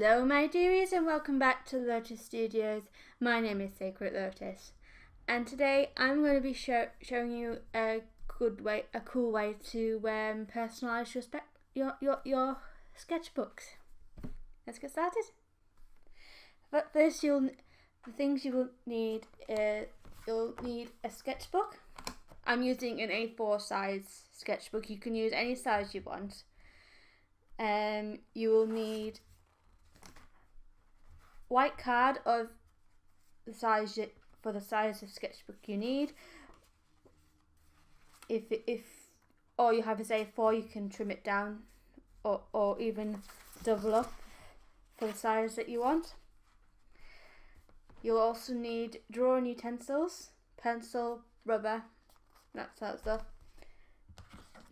Hello my dearies and welcome back to Lotus Studios. My name is Sacred Lotus and today I'm going to be showing you a cool way to personalise your sketchbooks. Let's get started. But first the things you will need you'll need a sketchbook. I'm using an A4 size sketchbook. You can use any size you want. You will need white card of the size for the size of sketchbook you need. If all you have is A4, you can trim it down or even double up for the size that you want. You'll also need drawing utensils, pencil, rubber, that sort of stuff.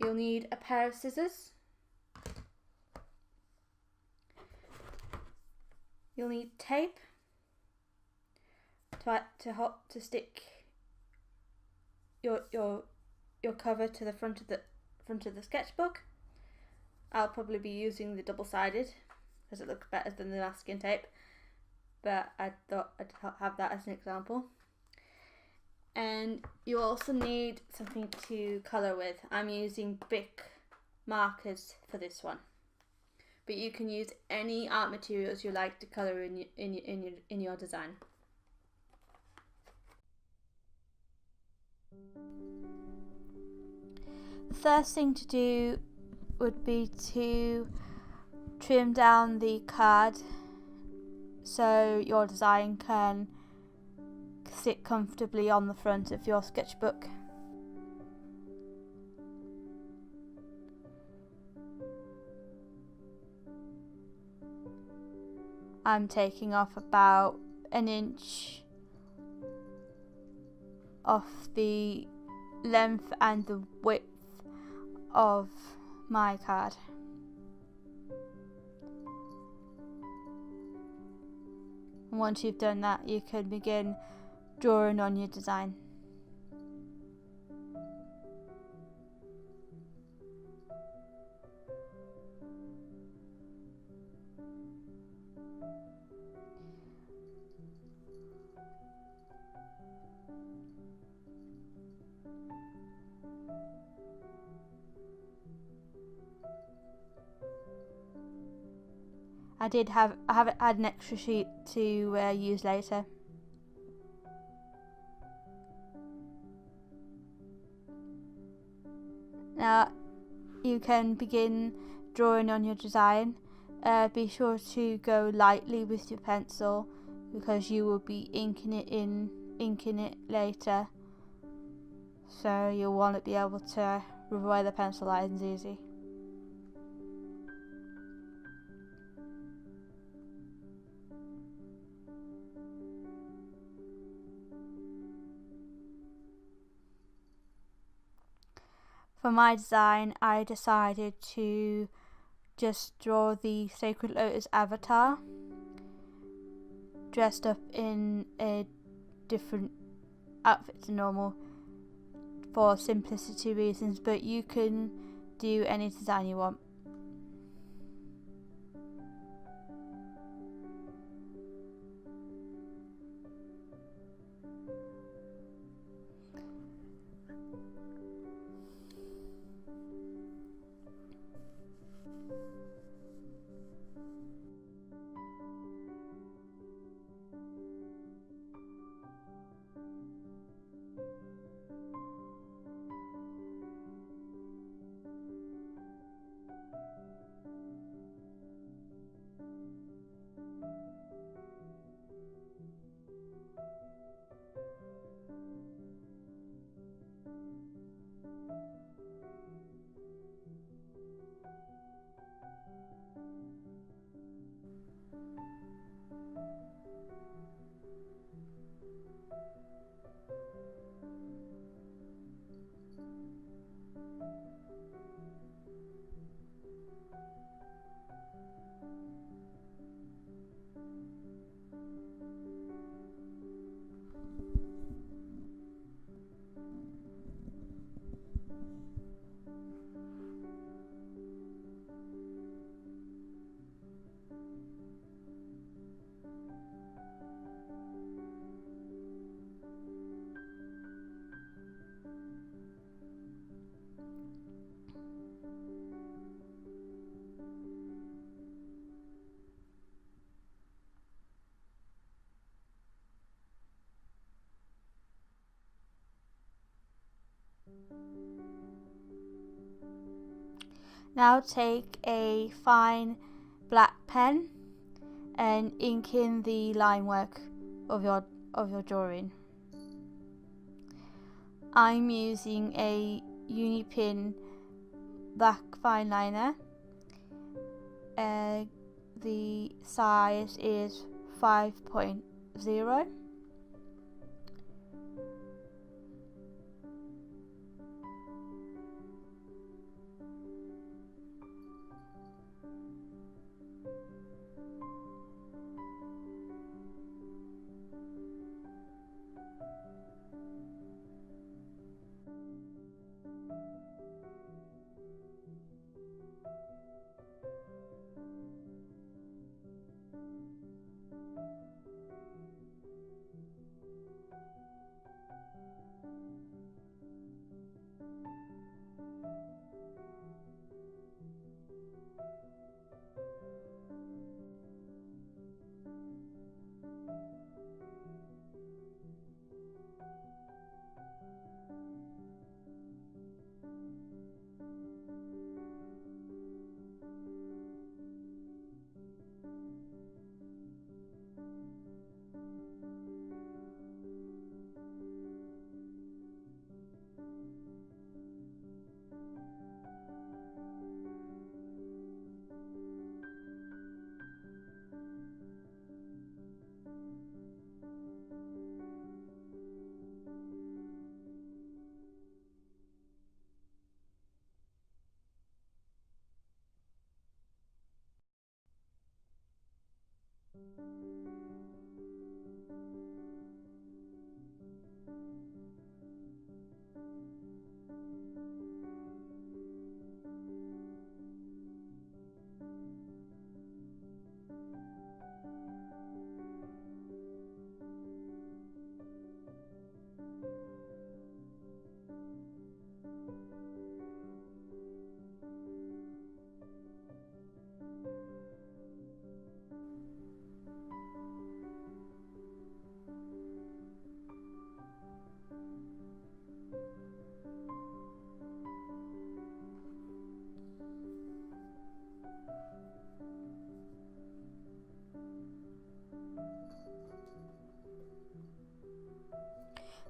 You'll need a pair of scissors. You'll need tape to stick your cover to the front of the sketchbook. I'll probably be using the double-sided because it looks better than the masking tape, but I thought I'd have that as an example. And you also need something to colour with. I'm using Bic markers for this one. But you can use any art materials you like to colour in your design. The first thing to do would be to trim down the card so your design can sit comfortably on the front of your sketchbook. I'm taking off about an inch off the length and the width of my card. And once you've done that, you can begin drawing on your design. I have had an extra sheet to use later. Now you can begin drawing on your design. Be sure to go lightly with your pencil because you will be inking it later. So you'll want to be able to rub away the pencil lines easy. For my design, I decided to just draw the Sacred Lotus avatar dressed up in a different outfit to normal for simplicity reasons, but you can do any design you want. Now take a fine black pen and ink in the line work of your drawing. I'm using a Unipin black fine liner. The size is 5.0.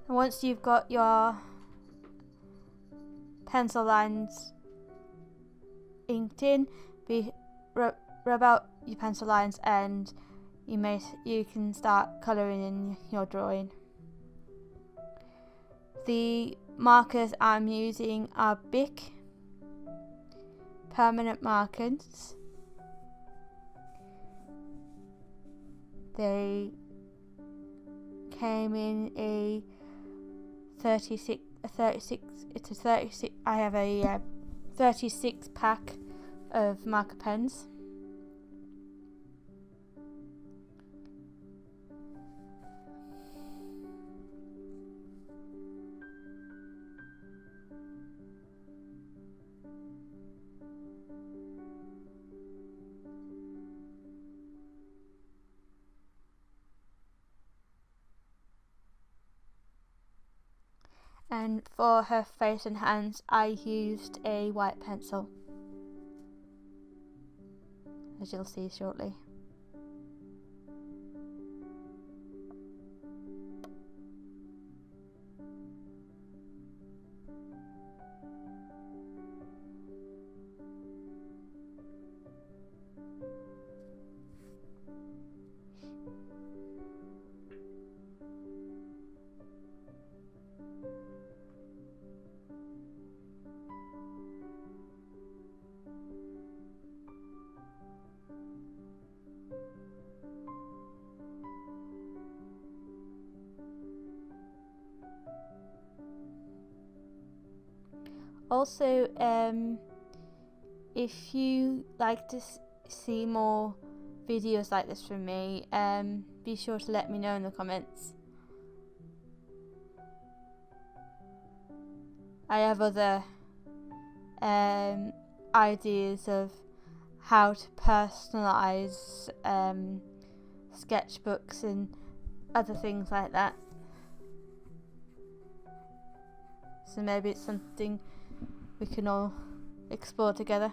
And once you've got your pencil lines inked in, rub out your pencil lines and you can start colouring in your drawing. The markers I'm using are Bic permanent markers. They came in a 36. I have a 36 pack of marker pens. And for her face and hands, I used a white pencil, as you'll see shortly. Also, if you like to see more videos like this from me, be sure to let me know in the comments. I have other ideas of how to personalise sketchbooks and other things like that. So maybe it's something we can all explore together.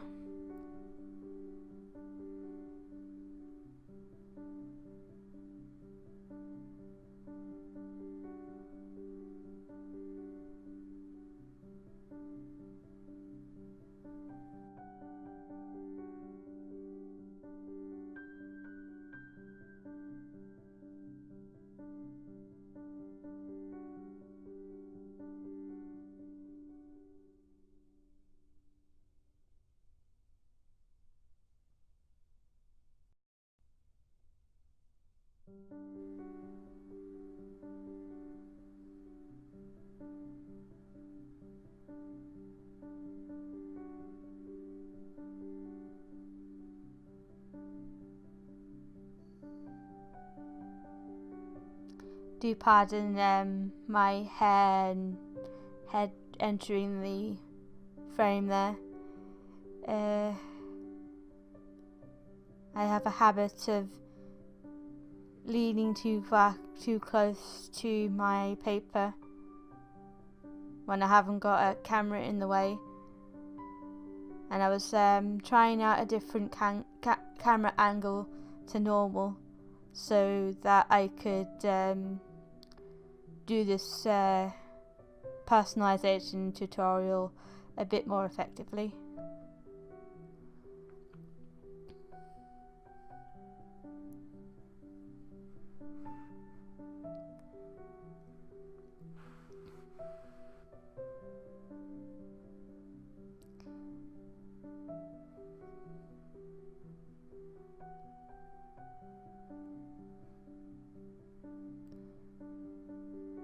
do pardon my hair and head entering the frame there. I have a habit of leaning too close to my paper when I haven't got a camera in the way, and I was trying out a different camera angle to normal so that I could do this personalization tutorial a bit more effectively.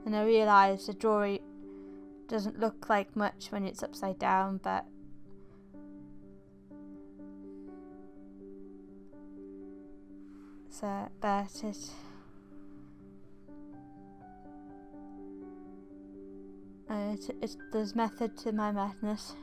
And I realised the drawing doesn't look like much when it's upside down, but there's method to my madness.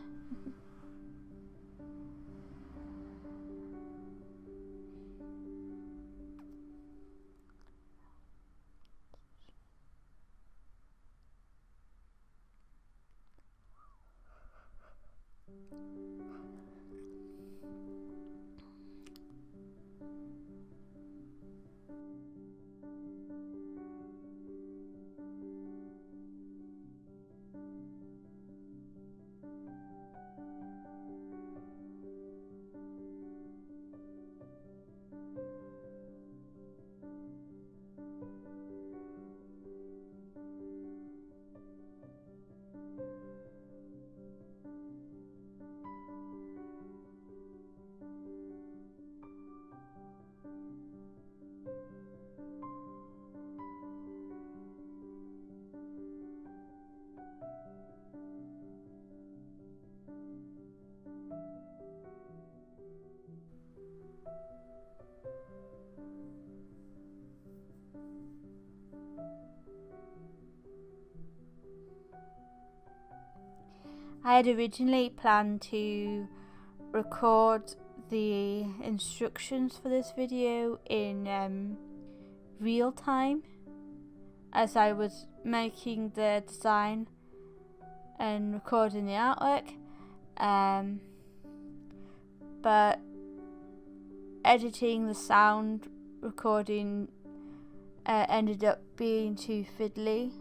I had originally planned to record the instructions for this video in real time as I was making the design and recording the artwork, but editing the sound recording ended up being too fiddly,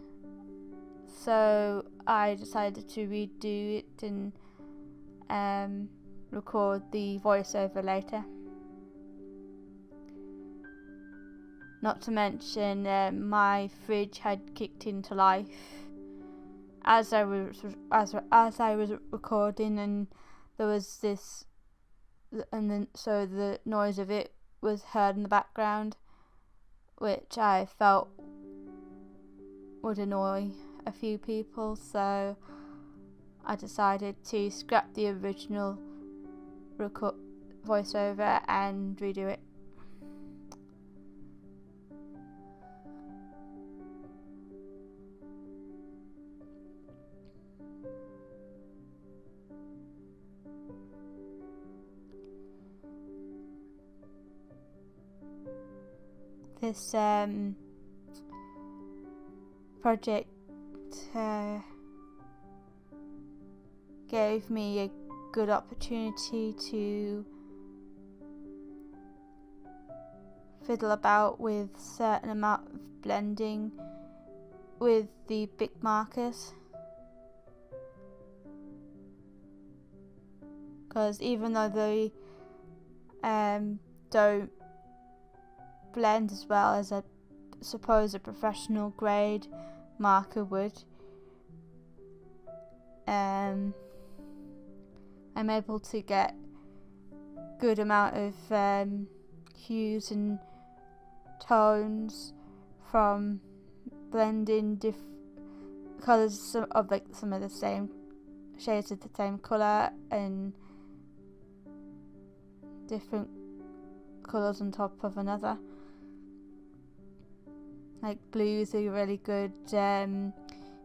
so I decided to redo it and record the voiceover later. Not to mention my fridge had kicked into life as I was recording, and there was this, and then so the noise of it was heard in the background, which I felt would annoy a few people, so I decided to scrap the original voiceover and redo it. This project gave me a good opportunity to fiddle about with certain amount of blending with the big markers, because even though they don't blend as well as I suppose a professional grade marker would, I'm able to get good amount of hues and tones from blending colours of like some of the same shades of the same colour and different colours on top of another. Like blue is a really good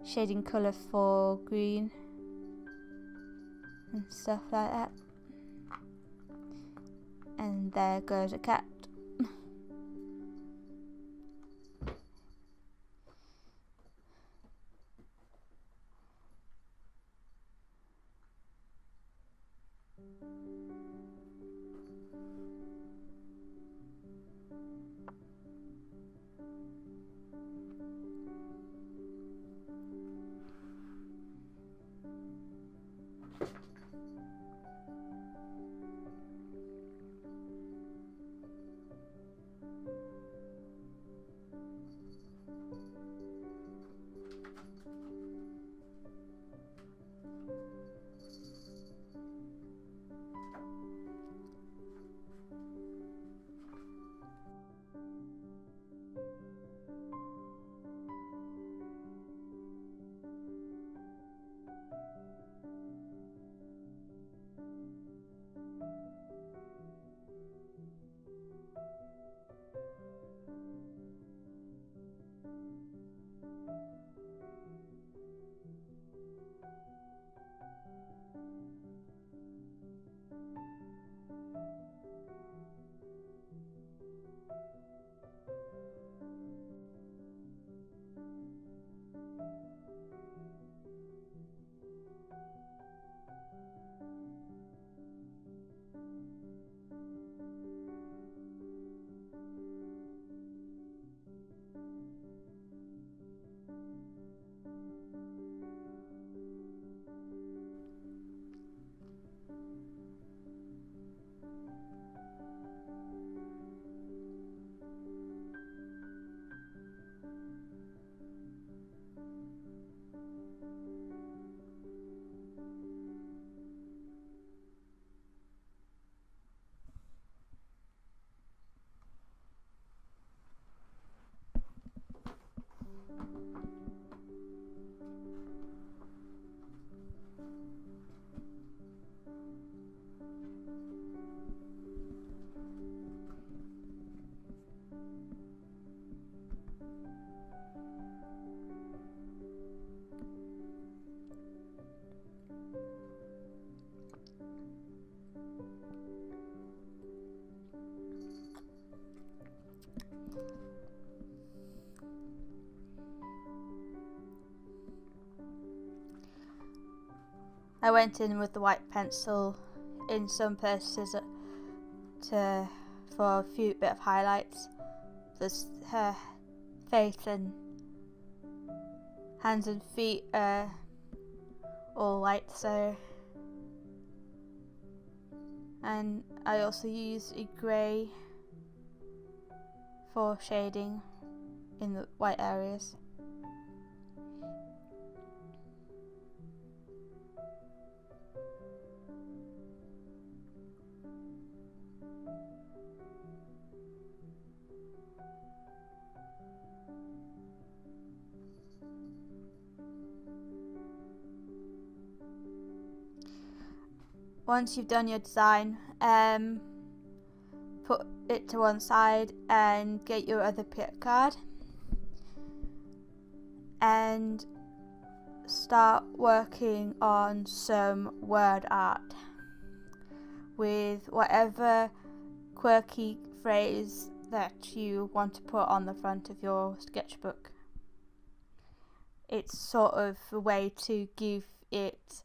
shading colour for green and stuff like that. And there goes a cat. I went in with the white pencil in some places for a few bit of highlights. There's her face and hands and feet are all white, so, and I also use a grey for shading in the white areas. Once you've done your design, put it to one side and get your other pick card and start working on some word art with whatever quirky phrase that you want to put on the front of your sketchbook. It's sort of a way to give it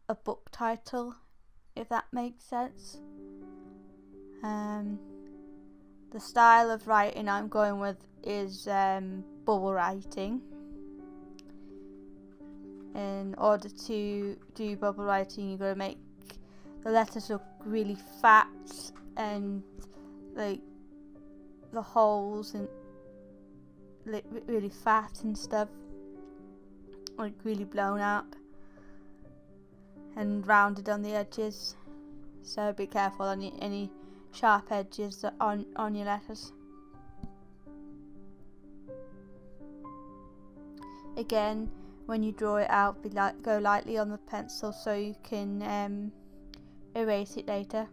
a book title, if that makes sense. The style of writing I'm going with is bubble writing. In order to do bubble writing, you've got to make the letters look really fat and like the holes and really fat and stuff, like really blown up and rounded on the edges, so be careful on any sharp edges on your letters. Again, when you draw it out, go lightly on the pencil so you can erase it later.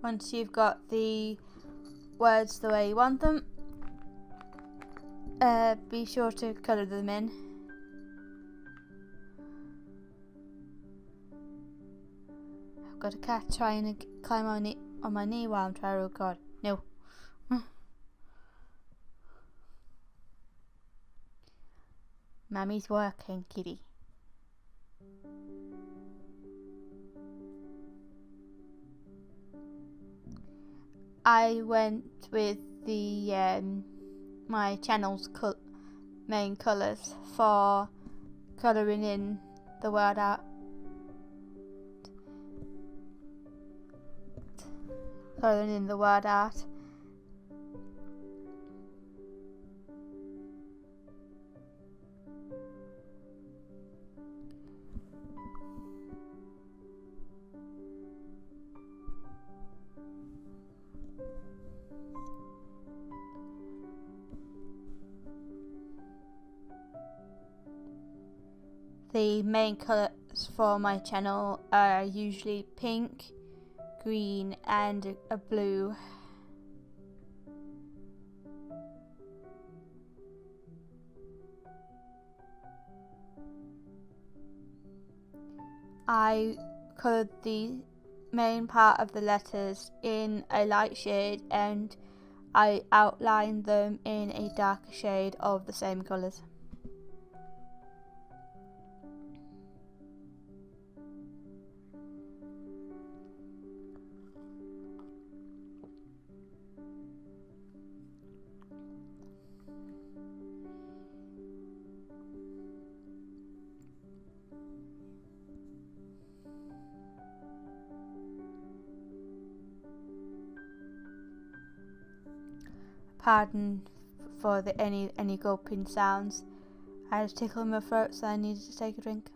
once you've got the words the way you want them, be sure to colour them in. I've got a cat trying to climb on my knee while I'm trying to record. No. Mummy's working, kitty. I went with the my channel's main colours for colouring in the word art. Colouring in the word art. The main colours for my channel are usually pink, green and a blue. I coloured the main part of the letters in a light shade and I outlined them in a darker shade of the same colours. Pardon for the any gulping sounds. I had a tickle in my throat, so I needed to take a drink.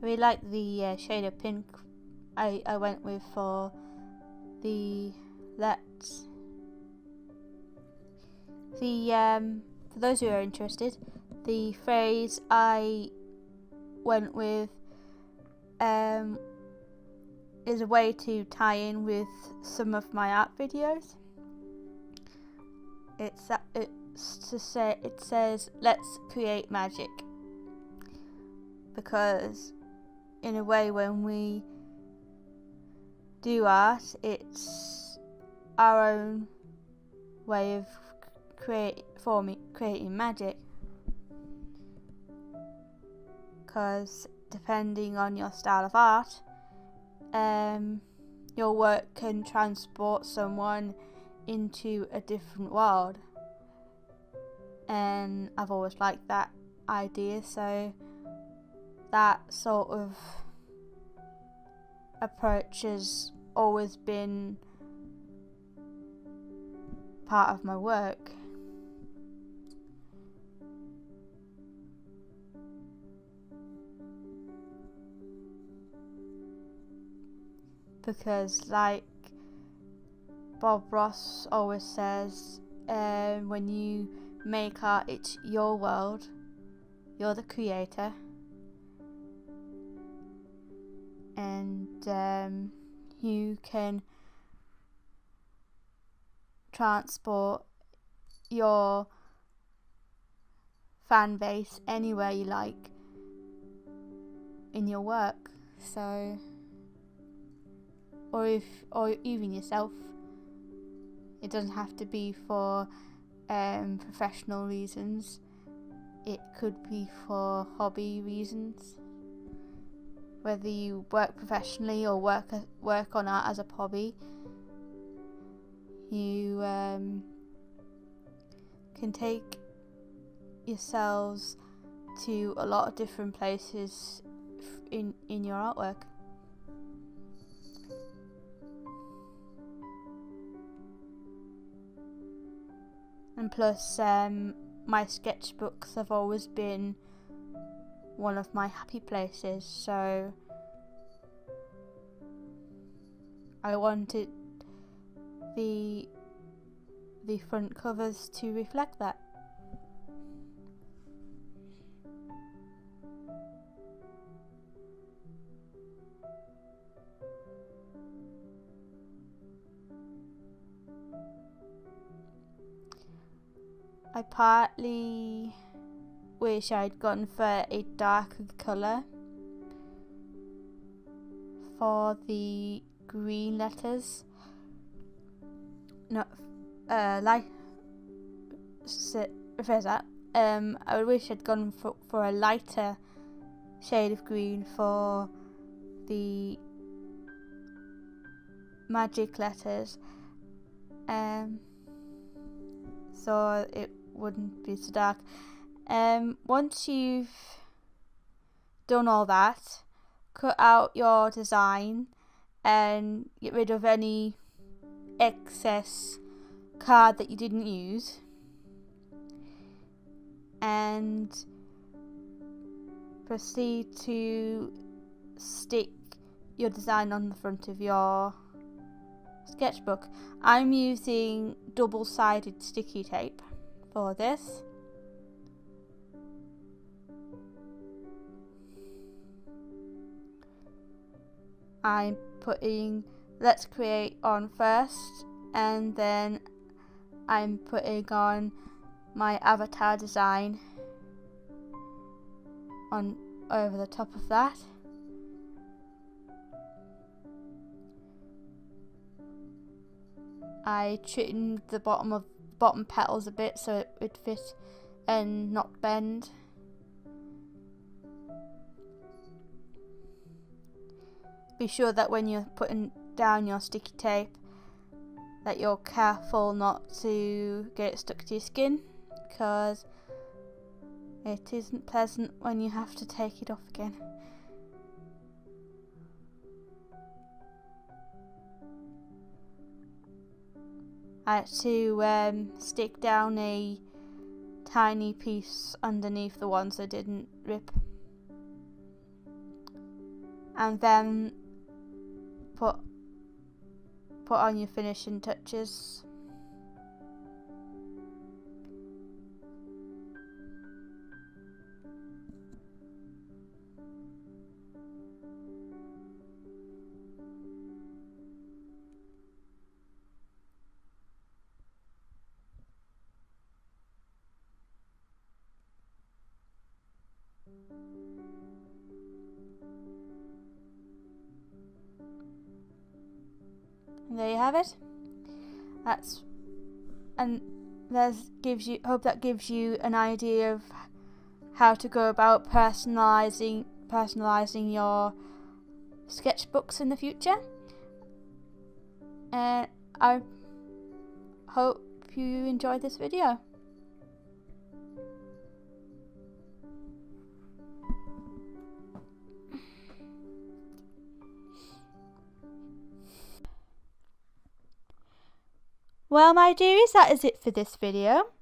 I really like the shade of pink I went with for the for those who are interested, the phrase I went with is a way to tie in with some of my art videos. It says let's create magic, because in a way when we do art, it's our own way of creating magic, because depending on your style of art, your work can transport someone into a different world, and I've always liked that idea, so that sort of approach has always been part of my work. Because like Bob Ross always says, when you make art, it's your world, you're the creator, and you can transport your fan base anywhere you like in your work. So, or even yourself. It doesn't have to be for professional reasons. It could be for hobby reasons. Whether you work professionally or work on art as a hobby, you can take yourselves to a lot of different places in your artwork. And plus, my sketchbooks have always been one of my happy places, so I wanted the front covers to reflect that. I partly wish I'd gone for a darker colour for the green letters. Not light. Rephrase that. I wish I'd gone for a lighter shade of green for the magic letters, so it wouldn't be so dark. Once you've done all that, cut out your design and get rid of any excess card that you didn't use, and proceed to stick your design on the front of your sketchbook. I'm using double-sided sticky tape for this. I'm putting Let's Create on first, and then I'm putting on my avatar design on over the top of that. I trimmed the bottom petals a bit so it would fit and not bend. Be sure that when you're putting down your sticky tape that you're careful not to get it stuck to your skin, because it isn't pleasant when you have to take it off again. I had to stick down a tiny piece underneath the one so it didn't rip, and then put on your finishing touches. And there you have it. Hope that gives you an idea of how to go about personalizing your sketchbooks in the future. And I hope you enjoyed this video. Well, my dearies, that is it for this video.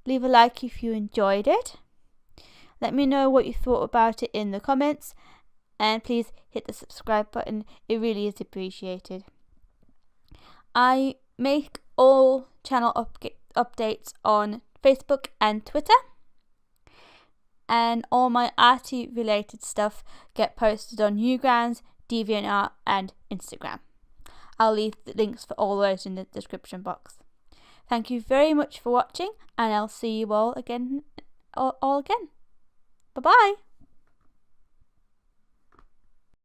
Leave a like if you enjoyed it. Let me know what you thought about it in the comments, and please hit the subscribe button. It really is appreciated. I make all channel updates on Facebook and Twitter, and all my arty related stuff get posted on Newgrounds, DeviantArt and Instagram. I'll leave the links for all those in the description box. Thank you very much for watching, and I'll see you all again. Bye bye.